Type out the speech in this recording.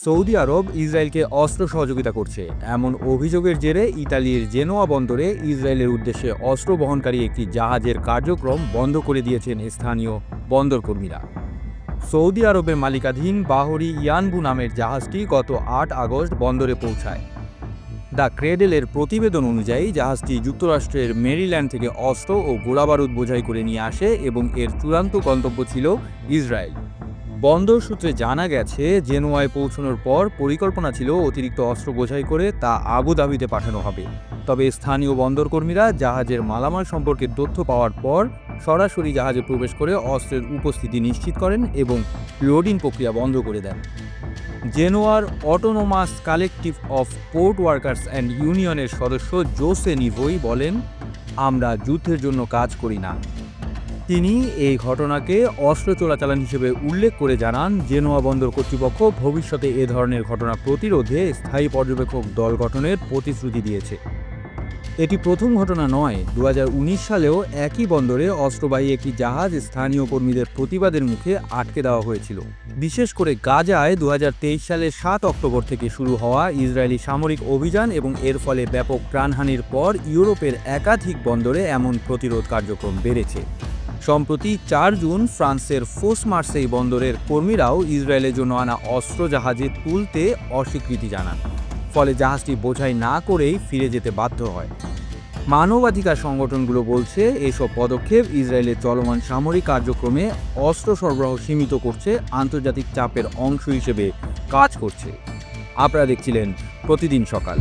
Saudi আরব ইসরায়েলকে অস্ত্র সহযোগিতা করছে এমন অভিযোগের জেরে ইতালির জেনোয়া বন্দরে ইসরায়েলের উদ্দেশ্যে অস্ত্র বহনকারী একটি জাহাজের কার্যক্রম বন্ধ করে দিয়েছেন স্থানীয় বন্দর কর্মীরা। সৌদি আরবের মালিকাধীন বাহরি ইয়ানবু নামের জাহাজটি গত ৮ আগস্ট বন্দরে পৌঁছায়। দ্য ক্রেডেলের প্রতিবেদন অনুযায়ী জাহাজটি যুক্তরাষ্ট্রের মেরিল্যান্ড থেকে অস্ত্র ও গোলাবারুদ বোঝাই করে নিয়ে আসে এবং এর চূড়ান্ত গন্তব্য ছিল ইসরায়েল। বন্দর সূত্রে জানা গেছে, জেনোয়ায় পৌঁছানোর পর পরিকল্পনা ছিল অতিরিক্ত অস্ত্র বোঝাই করে তা আবুধাবিতে পাঠানো হবে। তবে স্থানীয় বন্দর কর্মীরা জাহাজের মালামাল সম্পর্কে তথ্য পাওয়ার পর সরাসরি জাহাজে প্রবেশ করে অস্ত্রের উপস্থিতি নিশ্চিত করেন এবং লোডিং প্রক্রিয়া বন্ধ করে দেন। জেনোয়ার autonomous collective of port workers and ইউনিয়নের সদস্য জোসে নিভোই বলেন, আমরা যুদ্ধের জন্য কাজ করি না। তিনি এই ঘটনাকে অস্ত্র চোরাচালান হিসেবে উল্লেখ করে জানান, জেনোয়া বন্দর কর্তৃপক্ষ ভবিষ্যতে এ ধরনের ঘটনা প্রতিরোধে স্থায়ী পর্যবেক্ষক দল গঠনের প্রতিশ্রুতি দিয়েছে। এটি প্রথম ঘটনা নয়। 2019 সালেও একই বন্দরে অস্ত্রবাহী একটি জাহাজ স্থানীয় কর্মীদের প্রতিবাদের মুখে আটকে দেওয়া হয়েছিল। বিশেষ করে গাজায় 2023 সালের 7 অক্টোবর থেকে শুরু হওয়া ইসরায়েলি সামরিক অভিযান এবং এর ফলে ব্যাপক প্রাণহানির পর ইউরোপের একাধিক বন্দরে এমন প্রতিরোধ কার্যক্রম বেড়েছে। সম্প্রতি 4 জুন ফ্রান্সের ফোস মার্সেই বন্দরের কর্মীরাও ইসরায়েলের জন্য আনা অস্ত্র জাহাজে তুলতে অস্বীকৃতি জানান। ফলে জাহাজটি বোঝাই না করেই ফিরে যেতে বাধ্য হয়। মানবাধিকার সংগঠনগুলো বলছে, এসব পদক্ষেপ ইসরায়েলের চলমান সামরিক কার্যক্রমে অস্ত্র সরবরাহ সীমিত করছে, আন্তর্জাতিক চাপের অংশ হিসেবে কাজ করছে। আপনারা দেখছিলেন প্রতিদিন সকাল।